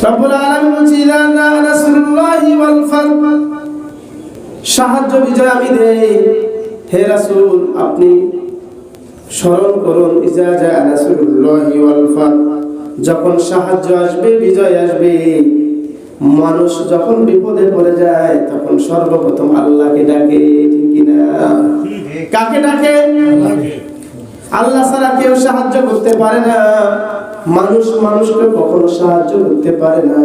রব্বুল আলামিন বলছেন ইযা জা নাসরুল্লাহি ওয়াল ফাতহ, সাহায্য বিজয় আমি দেই। হে রাসূল আপনি স্মরণ করুন, ইযা জা নাসরুল্লাহি ওয়াল ফাতহ, যখন সাহায্য আসবে, বিজয় আসবে, মানুষ যখন বিপদে পড়ে যায় তখন সর্বপ্রথম আল্লাহকে ডাকে, ঠিক কি না? কাকে ডাকে? আল্লাহ ছাড়া কেউ সাহায্য করতে পারে না। মানুষ মানুষকে কখনো সাহায্য করতে পারে না।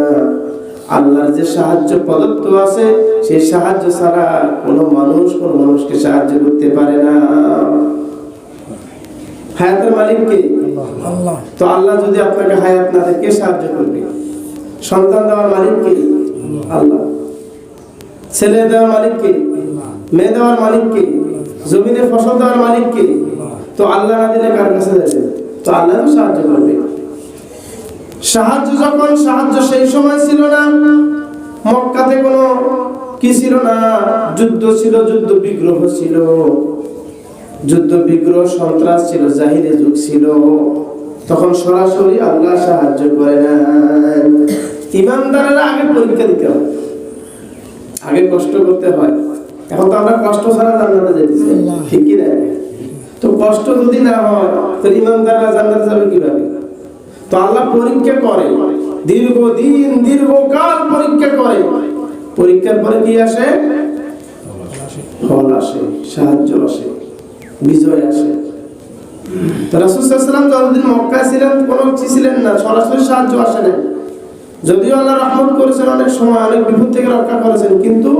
আল্লাহর যে সাহায্য প্রদত্ত আছে সেই সাহায্য ছাড়া কোনো মানুষ কোনো মানুষকে সাহায্য করতে পারে না। হায়াতের মালিক কে? আল্লাহ। তো আল্লাহ যদি আপনাকে হায়াত না দেয় কে সাহায্য করবে? সন্তান দেওয়ার মালিক কে? আল্লাহ। ছেলে দেওয়ার মালিক কে? মেয়ে দেওয়ার মালিক কে? জমিনে ফসল দেওয়ার মালিক কে? তো আল্লাহ না দিলে কার কাছে যাবে? তো আল্লাহ সাহায্য করবে। সাহায্য যখন সাহায্য সেই সময় ছিল না, মক্কাতে কোনো কি ছিল না, যুদ্ধ ছিল, যুদ্ধ বিগ্রহ ছিল, যুদ্ধ বিগ্রহ সন্ত্রাস ছিল, জাহিলি যুগ ছিল, তখন সরাসরি আল্লাহ সাহায্য করে না। ইমানদারেরা আগে পরীক্ষা দিতে হয়, আগে কষ্ট করতে হয়। এখন তো আমরা কষ্ট ছাড়া জান্নাতে যেতেছি, ঠিক কি না? তো কষ্ট যদি না হয় তো ইমানদাররা জান্নাতে যাবে কিভাবে? তো আল্লাহ পরীক্ষা করে, দীর্ঘদিন দীর্ঘকাল পরীক্ষা করে। পরীক্ষার পরে কি আসে? ফল আসে, সাহায্য আসে, বিজয় আসে। তো রাসূল সাল্লাল্লাহু আলাইহি ওয়াসাল্লাম যতদিন মক্কায় ছিলেন কোনো কিছু ছিলেন না, সরাসরি সাহায্য আসে না। যদিও আল্লাহ রহমত করেছেন, অনেক সময় অনেক বিপদ থেকে রক্ষা করেছেন, কিন্তু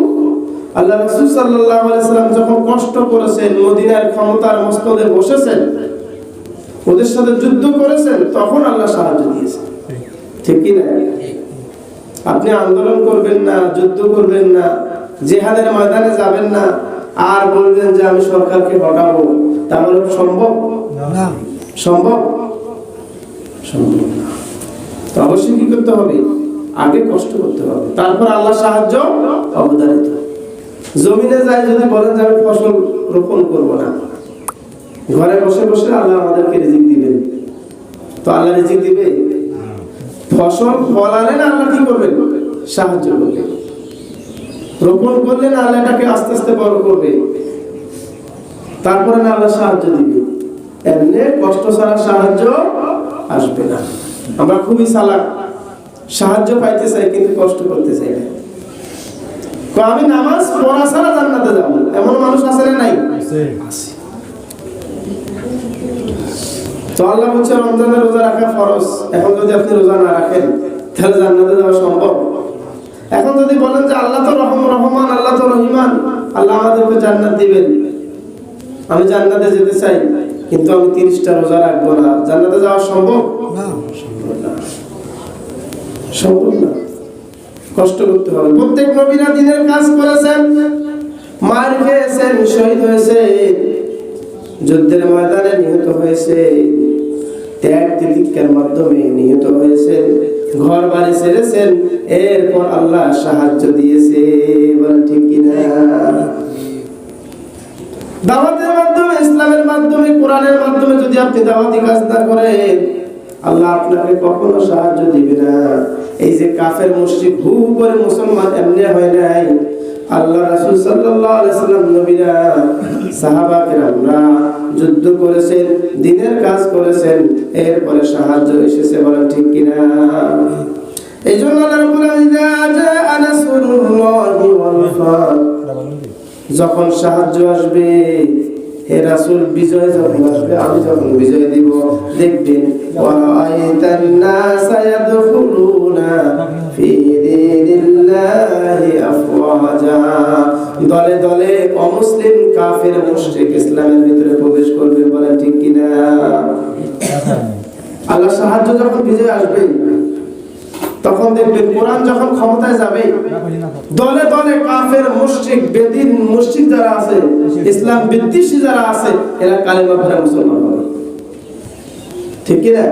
আল্লাহ রাসূল সাল্লাল্লাহু আলাইহি ওয়াসাল্লাম যখন কষ্ট করেছেন, মদিনার ক্ষমতার মস্তদে বসেছেন, ওদের সাথে যুদ্ধ করেছেন, তখন আল্লাহ সাহায্য দিয়েছেন, ঠিক কি না? আপনি আন্দোলন করবেন না, যুদ্ধ করবেন না, জিহাদের ময়দানে যাবেন না, আর বলবেন যে আমি সরকারকে হটাবো, তাহলে সম্ভব না? সম্ভব সম্ভব না। তো অবশ্যই কি করতে হবে? আগে কষ্ট করতে হবে, তারপর আল্লাহ সাহায্য অবধারিত। জমিনে যায় যদি বলেন যে আমি ফসল রোপণ করব না, ঘরে বসে বসে আল্লাহ আমাদেরকে রিজিক দিবেন, তো আল্লাহ রিজিক দিবে? ফসল ফলালে না আল্লাহ কি করবেন? সাহায্য করবেন। রোপণ করলে না আল্লাহ এটাকে আস্তে আস্তে বড় করবে, তারপরে না আল্লাহ সাহায্য দিবে। এমনি কষ্ট ছাড়া সাহায্য আসবে না। আমরা খুবই চালাক, সাহায্য পাইতে চাই কিন্তু কষ্ট করতে চাই না। আমি নামাজ পড়া ছাড়া জান্নাতে যাব, এমন মানুষ আছে না? নাই? আছে। তো আল্লাহ বলছে রমজানের রোজা রাখা ফরজ, এখন যদি আপনি রোজা না রাখেন তাহলে জান্নাতে যাওয়া সম্ভব? এখন যদি বলেন যে আল্লাহ তো রহমান, আল্লাহ তো রহিমান, আল্লাহ আমাদেরকে জান্নাত দিবেন, আমি জান্নাতে যেতে চাই কিন্তু আমি 30টা রোজা রাখবো না, জান্নাতে যাওয়া সম্ভব না? সম্ভব না। কষ্ট করতে হবে। প্রত্যেক নবীরা দিনের কাজ করেছেন, মার খেয়েছেন, শহীদ হয়েছে, যুদ্ধের ময়দানে নিহত হয়েছে, ত্যাগ তিতিক্ষার মাধ্যমে নিহত হয়েছে, ঘর বাড়ি ছেড়েছেন, এরপর আল্লাহ সাহায্য দিয়েছে, বলেন ঠিক কিনা? দাওয়াতের মাধ্যমে, ইসলামের মাধ্যমে, কোরআনের মাধ্যমে যদি আপনি দাওয়াতি কাজ না করেন, আল্লাহ আপনাকে কখনো সাহায্য দিবে না। এই যে কাফের মুশরিক হু করে মুসলমান এমনি হয় নাই। আল্লাহ রাসূল সাল্লাল্লাহু আলাইহি সাল্লাম, নবীরা, সাহাবা কেরামরা যুদ্ধ করেছেন, দ্বীনের কাজ করেছেন, এরপরে সাহায্য এসেছে, বলেন ঠিক কিনা? এইজন্য আল্লাহ রাব্বুল আলামিন জা নাসরুল্লাহি ওয়াল ফাতহ, যখন সাহায্য আসবে, হে রাসূল বিজয় যখন আসবে, আমি যখন বিজয় দিব, দেখবেন ওয়ারাআইতান নাসা ইয়াদখুলুনা ফি দীনিল্লাহি আফওয়াজা, দলে দলে অমুসলিম কাফের মুশরিক ইসলামের ভিতরে প্রবেশ করবে, বলেন ঠিক কিনা? আল্লাহ সাহায্য যখন বিজয় আসবে, তখন দেখবেন কোরআন যখন ক্ষমতায় যাবে, দলে দলে কাফের মুশরিক বেদিন মুশরিক যারা আছে, ইসলাম বিদ্বেষী যারা আছে, এরা কালেমা পড়ে মুসলমান হবে, ঠিক কি না?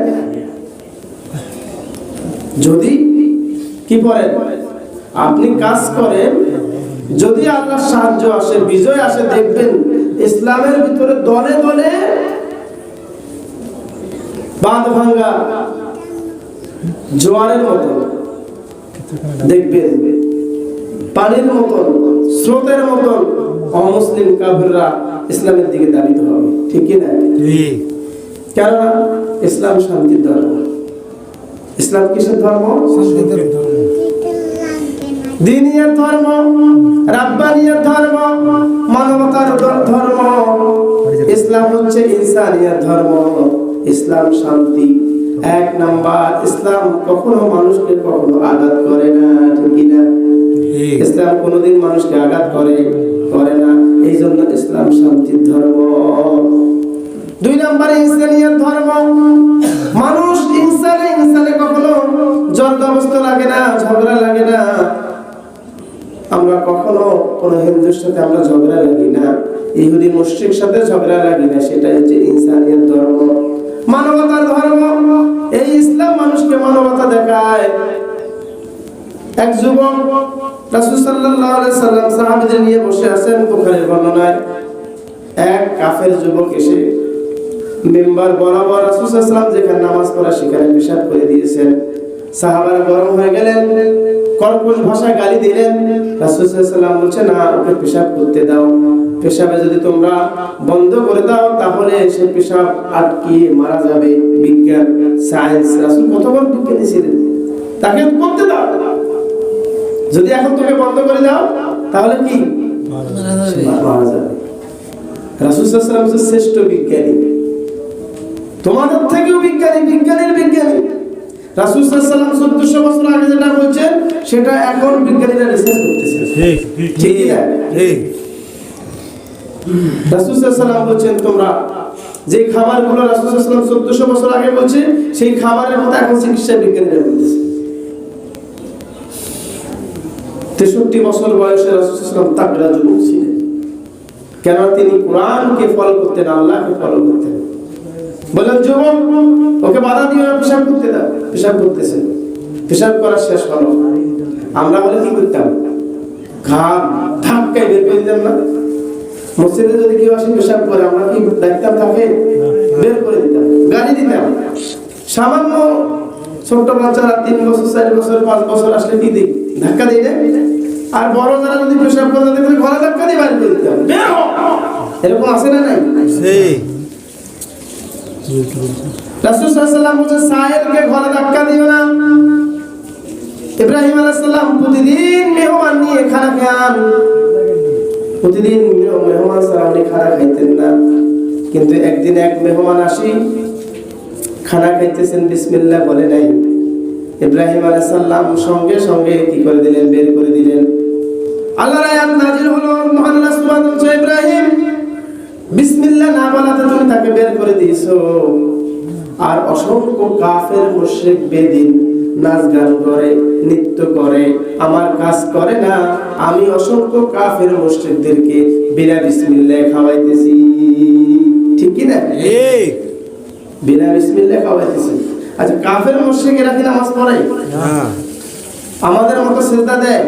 যদি কি পড়ে আপনি কাজ করেন, যদি আল্লাহর সাহায্য আসে, বিজয় আসে, দেখবেন ইসলামের ভিতরে দলে দলে বাঁধ ভাঙ্গা জোয়ারের মতো দেখবেন পানির মতন, স্রোতের মতন অমুসলিম কাফেররা ইসলামের দিকে দাবিত হবে, ঠিক কি না? কেননা ইসলাম শান্তির ধর্ম। ইসলাম কিসের ধর্ম? দ্বীনিয়াত ধর্ম, রাব্বানিয়াত ধর্ম, মানবতার ধর্ম। ইসলাম হচ্ছে ইনসানিয়াত ধর্ম। ইসলাম শান্তি। এক নাম্বার, ইসলাম কখনো মানুষকে কখনো আঘাত করে না, ঠিক কি না? ইসলাম কোনোদিন মানুষকে আঘাত করে না। এই জন্য ইসলাম শান্তির ধর্ম। দুই নম্বরে ইনসানিয়াত ধর্ম। মানুষ ইনসানে কখনো জবরদস্ত লাগে না, ঝগড়া লাগে না। আমরা কখনো কোনো হিন্দুর সাথে আমরা ঝগড়া লাগি না, ইহুদি মুশরিক সাথে ঝগড়া লাগি না। সেটাই হচ্ছে ইনসানিয়াত ধর্ম, মানবতার ধর্ম। এই ইসলাম মানুষকে মানবতা দেখায়। এক যুবক রাসূল সাল্লাল্লাহু আলাইহি সাল্লাম সাহাবীদের নিয়ে বসে আছেন, বুখারীর বর্ণনায় এক কাফের যুবক এসে মিম্বার বরাবর রাসূল সাল্লাল্লাহু আলাইহি সাল্লাম যেখানে নামাজ পড়া সেখানে পেশাব করে দিয়েছেন। সাহাবারা গরম হয়ে গেলেন, কর্কশ ভাষায় গালি দিলেন। রাসূল সাল্লাল্লাহু আলাইহি সাল্লাম বলছেন, না, ওকে পেশাব করতে দাও। পেশাবে যদি তোমরা বন্ধ করে দাও তাহলে সে পেশাব আটকিয়ে মারা যাবে। বিজ্ঞান, সায়েন্স, রাসূল কত বড় বিজ্ঞানী ছিলেন, তাকে করতে দাও। যদি এখন তোকে বন্ধ করে দাও তাহলে কি মারা যাবে। রাসূল সাল্লাল্লাহু আলাইহি সাল্লাম হচ্ছে শ্রেষ্ঠ বিজ্ঞানী, তোমাদের থেকেও বিজ্ঞানী, বিজ্ঞানীর বিজ্ঞানী। রাসূল সাল্লাল্লাহু আলাইহি সাল্লাম 1400 বছর আগে যেটা বলছেন সেটা এখন বিজ্ঞানীরা রিসার্চ করতেছে, ঠিক কি না? রাসূল সাল্লাল্লাহু আলাইহি সাল্লাম বলছেন, তোমরা যে খাবারগুলো রাসূল সাল্লাল্লাহু আলাইহি সাল্লাম 1400 বছর আগে বলছে সেই খাবারের মতো এখন চিকিৎসা বিজ্ঞানীরা বলতেছে। 63 বছর বয়সে রাসূল সাল্লাল্লাহু আলাইহি সাল্লাম তাগড়া যুবক ছিলেন। কেন? তিনি কোরআনকে ফলো করতেন, আল্লাহকে ফলো করতেন। বলেন, যুবক, ওকে বাধা দিও না, পেশাব করতে দাও। পেশাব করতেছে, পেশাব করা শেষ হলো। আমরা বলে কি করতাম? ঘাম ধাক্কায় বের করে দিতাম না? মসজিদে যদি কেউ আসে পেশাব করে আমরা কি দেখতাম? তাকে বের করে দিতাম, গালি দিতাম। সামান্য ছোট্ট বাচ্চারা 3 বছর, 4 বছর, 5 বছর আসলে কি দিই? ধাক্কা দিই না? আর বড় যারা যদি পেশাব করে দেখলে ঘরে ধাক্কা দিয়ে বাইরে করে দিতাম, বের হও। এরকম আছে না? নাই? রাসূল সাল্লাল্লাহু আলাইহি সাল্লাম বলেন, সায়েলকে ঘরে ধাক্কা দিও না। ইব্রাহিম আলাইহিস সালাম প্রতিদিন মেহমান নিয়ে খানা খান, প্রতিদিন মেহমান ছাড়া উনি খানা খাইতেন না। কিন্তু একদিন এক মেহমান আসি, খানা খাইতেছেন, বিসমিল্লাহ বলে নাই। ইব্রাহিম আলাইহিস সালাম সঙ্গে সঙ্গে কি করে দিলেন? বের করে দিলেন। আল্লাহর আয়াত নাযিল হলো, মহান আল্লাহ সুবহানাহু ওয়া তাআলা, ইব্রাহিম বিসমিল্লাহ না বলাতে তুমি তাকে বের করে দিয়েছো। আর অসংখ্য কাফের মুশরিক বেদিন নাচ গান করে, নৃত্য করে, আমার কাজ করে না। আমি অসংখ্য কাফের মুশরিকদেরকে বিনা বিসমিল্লাহ খাওয়াইতেছি, ঠিক কি না? বিনা বিসমিল্লাহ খাওয়াইতেছি। আচ্ছা, কাফের মুশরিকেরা কি নামাজ পড়ে? না। আমাদের মতো সিজদা দেয়?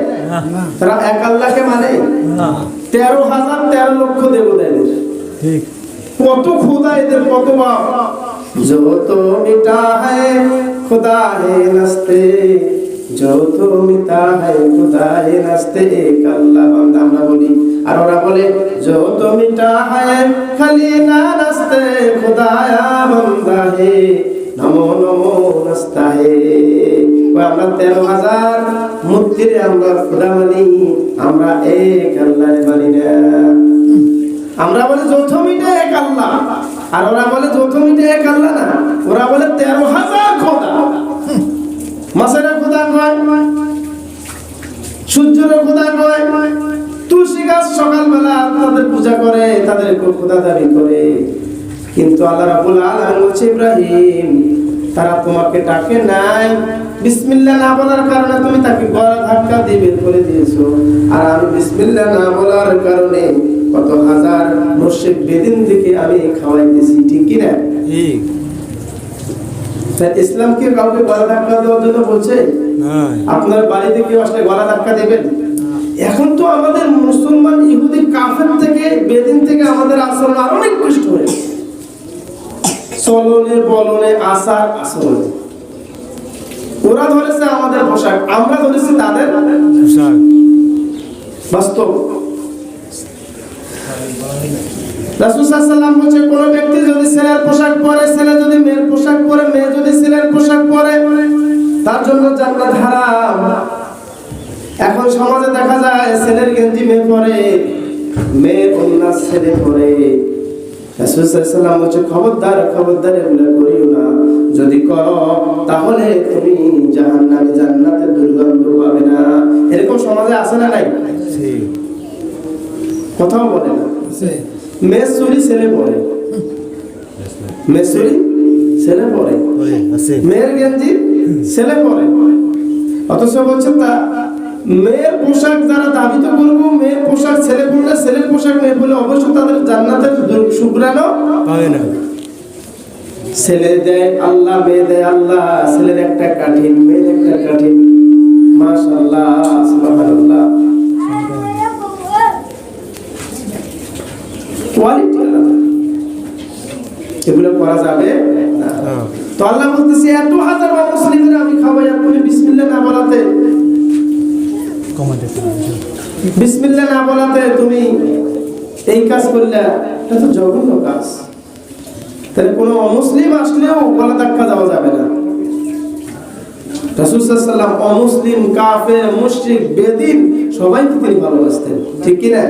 না। তারা এক আল্লাহকে মানে? না। 13,000 13 লক্ষ দেবতা এদের, ঠিক। কত খোদা এদের, কত বাপ। जो तो मिटा है खुदा है नस्ते, जो तो मिटा है खुदा है नस्ते, एक अल्लाह बंदा। আমরা বলি, আর ওরা বলে जो तो मिटा है खाली ना नस्ते, खुदाया बंदा है नमो नमो नस्ता है। আমরা 13,000 মূর্তিরে আমরা খোদা মানি, আমরা এক আল্লাহ মানি না। আমরা বলে যৌথ মিটে এক আল্লাহ, আর ওরা বলে যৌথ মিটে এক আল্লাহ না, ওরা বলে 13,000 খোদা। মাছের খোদা কয়, সূর্যের খোদা কয়, তুলসী গাছ সকালবেলা তাদের পূজা করে, তাদের খোদা দাবি করে। কিন্তু আল্লাহ রাব্বুল আলামিন বলছে, ইব্রাহিম, তারা তোমাকে ডাকে নাই, বিসমিল্লাহ না বলার কারণে তুমি তাকে গলা ধাক্কা দিয়ে বের করে দিয়েছো। আর আমি বিসমিল্লাহ না বলার কারণে কত হাজার মুশরিক বেদিন থেকে আমি খাওয়াইতেছি, ঠিক কি না? ঠিক। ইসলাম কি কাউকে গলা ধাক্কা দেওয়ার জন্য বলছে? না। আপনার বাড়িতে কেউ আসলে গলা ধাক্কা দেবেন? এখন তো আমাদের মুসলমান, ইহুদি, কাফের থেকে, বেদিন থেকে আমাদের আচরণ আরো অনেক কষ্ট হয়েছে, চলনে বলনে, আচার আচরণে। ওরা ধরেছে আমাদের পোশাক, আমরা ধরেছি তাদের পোশাক। বাস্তব রাসূল সাল্লাল্লাহু আলাইহি ওয়াসাল্লাম বলেন কোন ব্যক্তি যদি ছেলের পোশাক পরে, ছেলে যদি মেয়ের পোশাক পরে, মেয়ে যদি ছেলের পোশাক পরে, তার জন্য জান্নাত হারাম। এখন সমাজে দেখা যায় ছেলের গেঞ্জি মেয়ে পরে, মেয়ের ওড়না ছেলে পরে। রাসূল সাল্লাল্লাহু আলাইহি ওয়াসাল্লাম বলেন খবরদার খবরদার এগুলো করিও না, যদি করো তাহলে তুমি জাহান্নামে জান্নাতের দুর্গন্ধ পাবে না। এরকম সমাজে আছে না নাই? কথাও বলে না। মেয়ে চুরি ছেলে পরে, মেয়ে চুরি ছেলে পরে, মেয়ের গেঞ্জি ছেলে পরে। অথচ বলছে তা মেয়ের পোশাক যারা দাবি তো করবো, মেয়ের পোশাক ছেলে পরলে, ছেলের পোশাক মেয়ে পরলে অবশ্য তাদের জান্নাতের শুকরানো পাবে না। ছেলে দেয় আল্লাহ, মেয়ে দেয় আল্লাহ। ছেলের একটা কাঠিন, মেয়ের একটা কাঠিন। মাশাআল্লাহ, সুবহানাল্লাহ। কোয়ালিটি আলাদা, এগুলো করা যাবে না। তো আল্লাহ বলতেছে এত হাজার মুসলিমের আমি খাওয়াই, আর তুমি বিসমিল্লাহ না বলাতে, বিসমিল্লাহ না বলাতে তুমি এই কাজ করলে, এটা তো জঘন্য কাজ। তাহলে কোনো অমুসলিম আসলেও গলা ধাক্কা দেওয়া যাবে না। রাসূল সাল্লাল্লাহু আলাইহি ওয়াসাল্লাম অমুসলিম, কাফের, মুশরিক, বেদিন সবাইকে তিনি ভালোবাসতেন, ঠিক কি না?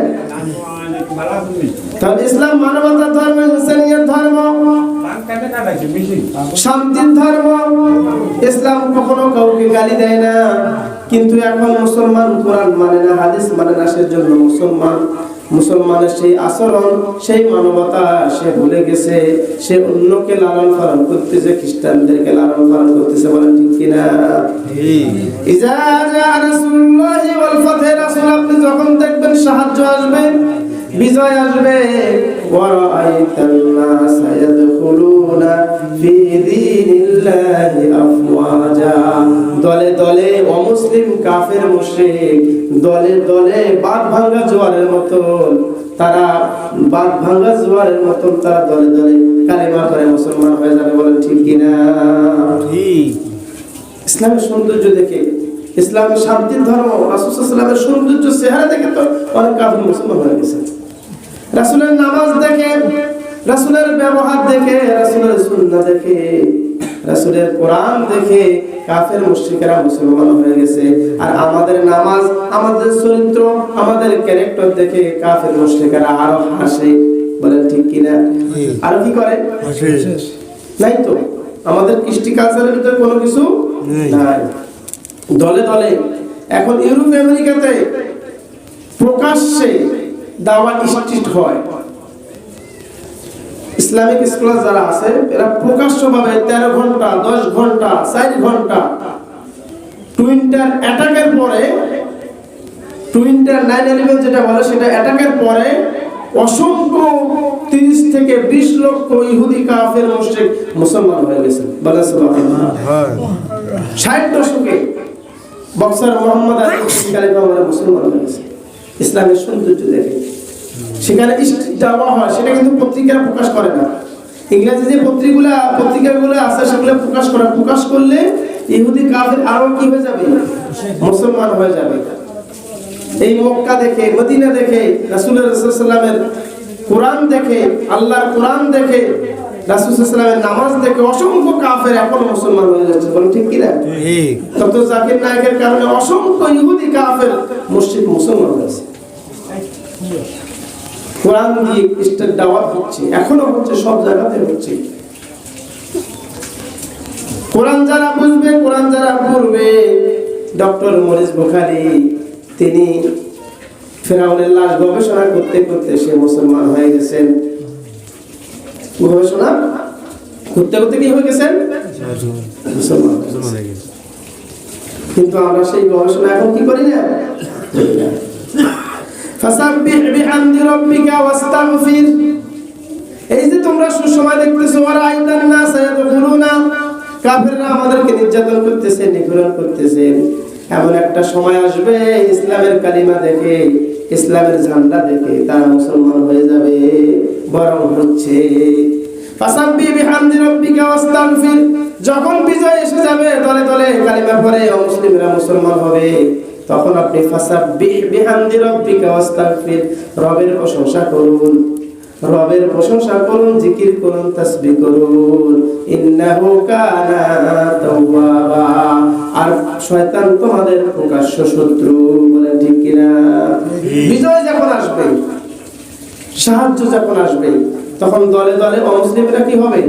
তাহলে ইসলাম মানবতার ধর্ম, ইনসানিয়ত ধর্ম, শান্তির ধর্ম। ইসলাম কখনো কাউকে গালি দেয় না। কিন্তু এখন মুসলমান কোরআন মানে না, হাদিস মানে না, সেজন্য মুসলমানের সেই আচরণ, সেই মানবতা সে ভুলে গেছে। সে অন্যকে লালন পালন করতেছে, খ্রিস্টানদেরকে লালন পালন করতেছে। বলেন ঠিক কিনা? ইজা জা রাসূলুল্লাহি ওয়াল ফাতহ, রাসূল আপনি যখন দেখবেন সাহায্য আসবে, বিজয় আসবে, ওয়া রাআইতান নাস ইয়াদখুলুনা ফি দীনিল্লাহি আফওয়াজা, দলে দলে অমুসলিম, কাফের, মুশরিক দলে দলে বাঁধ ভাঙা জোয়ারের মতো, তারা বাঁধ ভাঙা জোয়ারের মতো তারা দলে দলে কালেমা করে মুসলমান হয়ে যাবে। বলেন ঠিক কিনা? ঠিক। ইসলামের সৌন্দর্য দেখে, ইসলামের শান্তির ধর্ম, রাসূল সাল্লাল্লাহু আলাইহি ওয়াসাল্লামের সৌন্দর্য চেহারা দেখে তো অনেক কাফের মুসলমান হয়ে গেছে। রাসূলের নামাজ দেখে, রাসূলের ব্যবহার দেখে, রাসূলের সুন্নাহ দেখে, রাসূলের কোরআন দেখে কাফের মুশরিকরা মুসলমান হয়ে গেছে। আর আমাদের নামাজ, আমাদের চরিত্র, আমাদের ক্যারেক্টার দেখে কাফের মুশরিকরা আরো হাসে। বলেন ঠিক কিনা? আর কি করে? হাসে। নাই তো, আমাদের কৃষ্টি কালচারের ভিতরে কোনো কিছু নাই। দলে দলে এখন ইউরোপ আমেরিকাতে প্রকাশ্যে দাওয়াত স্ট্রিট হয়। ইসলামিক স্কলার যারা আছে এরা প্রকাশ্যভাবে 13 ঘন্টা, 10 ঘন্টা, 4 ঘন্টা টুইটার অ্যাটাকের পরে, টুইটার 9/11 যেটা বলে সেটা অ্যাটাকের পরে অসংখ্য 30 থেকে 20 লক্ষ ইহুদি, কাফের, মুশরিক মুসলমান হয়ে গেছে। বলেন সুবহানাল্লাহ। 60 দশকে বক্সার মোহাম্মদ আলী মুসলমান হয়ে গেছে ইসলামের সৌন্দর্য দেখে। সেখানে দাওয়া হয়, সেটা কিন্তু পত্রিকারা প্রকাশ করে না। ইংরেজি যে পত্রিকাগুলো আছে সেগুলো প্রকাশ করলে ইহুদি, কাফের আরো কি হয়ে যাবে? মুসলমান হয়ে যাবে। এই মক্কা দেখে, মদিনা দেখে, রাসূলুল্লাহ সাল্লাল্লাহু আলাইহি ওয়াসাল্লামের কোরআন দেখে, আল্লাহর কোরআন দেখে, রাসূল সাল্লাল্লাহু আলাইহি ওয়াসাল্লামের নামাজ দেখে অসংখ্য কাফের এখন মুসলমান হয়ে যাচ্ছে। বলেন ঠিক কি না? ঠিক। ডক্টর জাকির নায়েকের কারণে অসংখ্য ইহুদি, কাফের, মুশরিক মুসলমান হয়েছে। কোরআন দিয়ে খ্রিস্টের দাওয়াত হচ্ছে, এখনো হচ্ছে, সব জায়গাতে হচ্ছে। কোরআন যারা বুঝবে, কোরআন যারা পড়বে, ডক্টর মরিস বুখারী তিনি ফেরাউনের লাশ গবেষণা করতে করতে সে মুসলমান হয়ে গেছেন। গবেষণা করতে করতে কি হয়ে গেছেন? মুসলমান হয়ে গেছেন। কিন্তু আমরা সেই গবেষণা এখন কি করি না? ফাসাব্বিহ বিহামদি রাব্বিকা ওয়াস্তাগফির। এই যে তোমরা সুসময় দেখতেছো, ওরা আইতান নাস ইয়াদখুলুনা, কাফেররা আমাদেরকে নির্যাতন করতেছে, নিপীড়ন করতেছে। এমন একটা সময় আসবে ইসলামের কালিমা দেখে, ইসলামের ঝান্ডা দেখে তারা মুসলমান হয়ে যাবে। বরং হচ্ছে ফাসাব্বিহ বিহামদি রাব্বিকা ওয়াস্তাগফির। যখন বিজয় এসে যাবে, দলে দলে কালিমা পড়ে মুসলিমরা মুসলমান হবে, তখন আপনি ফাসাব্বিহ বিহামদি রাব্বিকা ওয়াস্তাগফির, রবের প্রশংসা করুন, রবের প্রশংসা করুন, জিকির করুন, তাসবিহ করুন, ইন্নাহু কানা তাওয়াবা। আর শয়তান তোমাদের প্রকাশ্য শত্রু, বলে ঠিক কিনা? বিজয় যখন আসবে, সাহায্য যখন আসবে, তখন দলে দলে অমুসলিমরা কি হবে?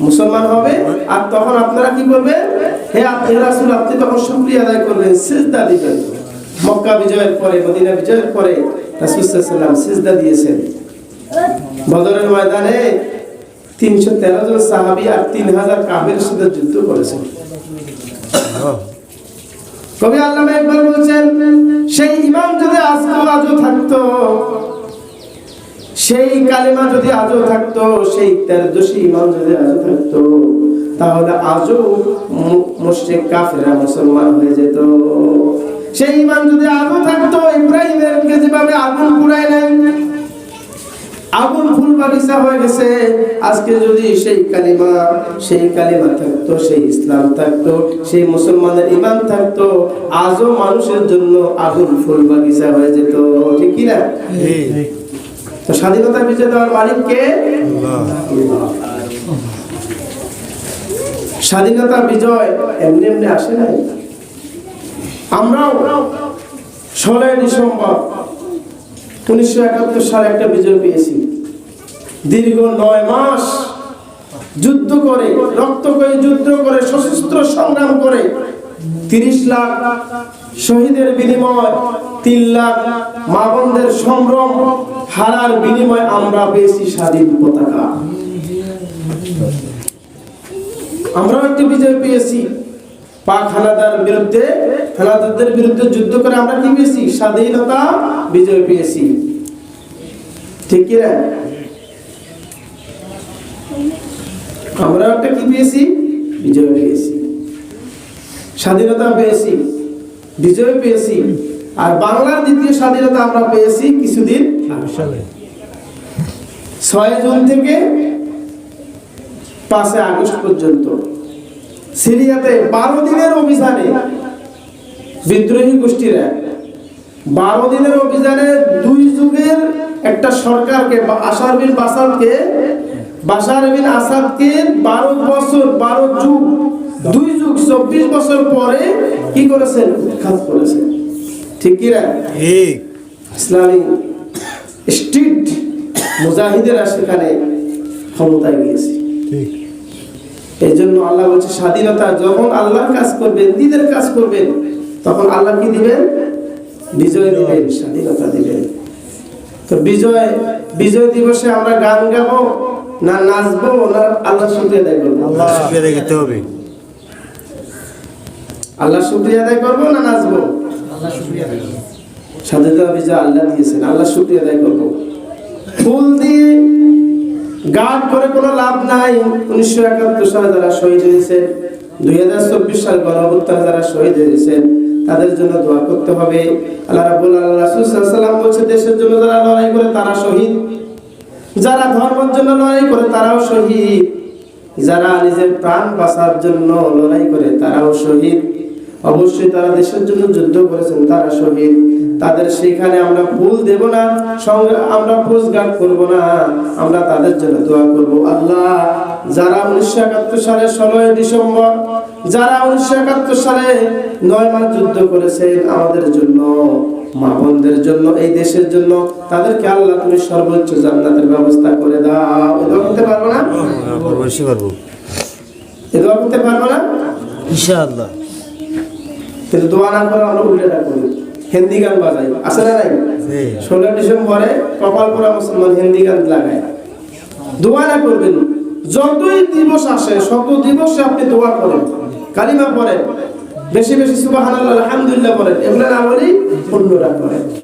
মুসলমান হবে। আর তখন আপনারা কি করবেন? হে রাসূল, আপনি তখন শুকরিয়া আদায় করবেন, সিজদা দিবেন। মক্কা বিজয়ের পরে, মদিনা বিজয়ের পরে রাসূল সাল্লাল্লাহু আলাইহি ওয়াসাল্লাম সিজদা দিয়েছেন। বদরের ময়দানে 313 জন সাহাবী আর 3000 কাফেরের সাথে যুদ্ধ করেছেন। কবি আল্লামা ইকবাল বলছেন, সেই ঈমান যদি আজও থাকতো, সেই কালিমা যদি আজও থাকতো, সেই তেরদোষী ঈমান যদি আজও থাকতো, তাহলে আজও মুশরিক কাফেররা মুসলমান হয়ে যেত। সেই ঈমান যদি আজও থাকতো, ইব্রাহিমের যেভাবে আগুন পুড়াইলেন, আগুন ফুল বাগিচা হয়ে গেছে, আজকে যদি সেই কালিমা থাকতো, সেই ইসলাম থাকতো, সেই মুসলমানের ঈমান থাকতো, আজও মানুষের জন্য আগুন ফুল বাগিচা হয়ে যেত। ঠিক কি না? তো স্বাধীনতা বিজয় দেওয়ার মালিক কে? আল্লাহ। স্বাধীনতা বিজয় এমনি এমনি আসে নাই। আমরাও 16 ডিসেম্বর 1971 সালে একটা বিজয় পেয়েছি। দীর্ঘ 9 মাস যুদ্ধ করে, রক্ত করে, যুদ্ধ করে, সশস্ত্র সংগ্রাম করে 30 লাখ শহীদের বিনিময়, 3 লাখ মা বোনদের সম্ভ্রম হারার বিনিময় আমরা পেয়েছি স্বাধীন পতাকা। আমরাও একটি বিজয় পেয়েছি। পাক হানাদারদের বিরুদ্ধে যুদ্ধ করে আমরা কি পেয়েছি? স্বাধীনতা বিজয় পেয়েছি। ঠিক কি না? আমরা একটা কি পেয়েছি? বিজয় পেয়েছি, স্বাধীনতা পেয়েছি, বিজয় পেয়েছি। আর বাংলার দ্বিতীয় স্বাধীনতা আমরা পেয়েছি কিছুদিন 6 জুন থেকে 5 আগস্ট পর্যন্ত। সিরিয়াতে 12 দিনের অভিযানে বিদ্রোহী গোষ্ঠীরা 12 দিনের অভিযানে 2 যুগের একটা সরকারকে, বাশার বিন আসাদকে 12 বছর, 12 যুগ, 2 যুগ 24 বছর পরে কি করেছেন? উৎখাত করেছেন। ঠিক কি না? ইসলামী স্ট্রিট মুজাহিদেরা সেখানে ক্ষমতায় গিয়েছে। এই জন্য আল্লাহ বলছে, স্বাধীনতা যখন আল্লাহর কাজ করবেন, দিনের কাজ করবেন, তখন আল্লাহ কি দিবেন? বিজয় দিবেন, স্বাধীনতা দিবেন। তো বিজয় দিবসে আমরা গান গাবো না নাচবো না আল্লাহ শুকরিয়া আদায় করবো? আল্লাহ শুকরিয়া আদায় করতে হবে। আল্লাহ শুকরিয়া আদায় করবো না নাচবো? আল্লাহ শুকরিয়া আদায় করব। স্বাধীনতা বিজয় আল্লাহ দিয়েছেন, আল্লাহ শুকরিয়া আদায় করবো। ফুল দিয়ে গান করে কোনো লাভ নাই। 1971 সালে যারা শহীদ হয়েছেন, 2024 সাল গণঅভ্যুত্থানে যারা শহীদ হয়েছেন, তাদের জন্য দোয়া করতে হবে। আল্লাহ রাব্বুল আলামিন রাসূল সাল্লাল্লাহু আলাইহি ওয়াসাল্লাম বলেছে, দেশের জন্য যারা লড়াই করে তারা শহীদ, যারা ধর্মের জন্য লড়াই করে তারাও শহীদ, যারা নিজের প্রাণ বাঁচার জন্য লড়াই করে তারাও শহীদ। অবশ্যই তারা দেশের জন্য যুদ্ধ করেছেন, তারা শহীদ। তাদের সেখানে আমরা ফুল দেব না, সঙ্গে আমরা পোস্টগার্ড করব না, আমরা তাদের জন্য দোয়া করব। আল্লাহ, যারা 1971 সালে 16 ডিসেম্বর, যারা 1971 সালে 9 মাস যুদ্ধ করেছেন আমাদের জন্য, মা বোনদের জন্য, এই দেশের জন্য, তাদেরকে আল্লাহ তুমি সর্বোচ্চ জান্নাতের ব্যবস্থা করে দাও। এই দোয়া করতে পারবো না? অবশ্যই পারবো। এই দোয়া করতে পারবো না? ইনশাআল্লাহ। কিন্তু দোয়া না করে আমরা উল্টোটা করি, হিন্দি গান বাজাই, আছে না নাই? 16 ডিসেম্বরে কপাল পোড়া মুসলমান হিন্দি গান লাগায়। দোয়া না করবেন, যতই দিবস আসে শত দিবসে আপনি দোয়া করেন, কালিমা পড়েন, বেশি বেশি সুবহানাল্লাহ আলহামদুলিল্লাহ পড়েন, এগুলো না বলেই অন্যরা করেন।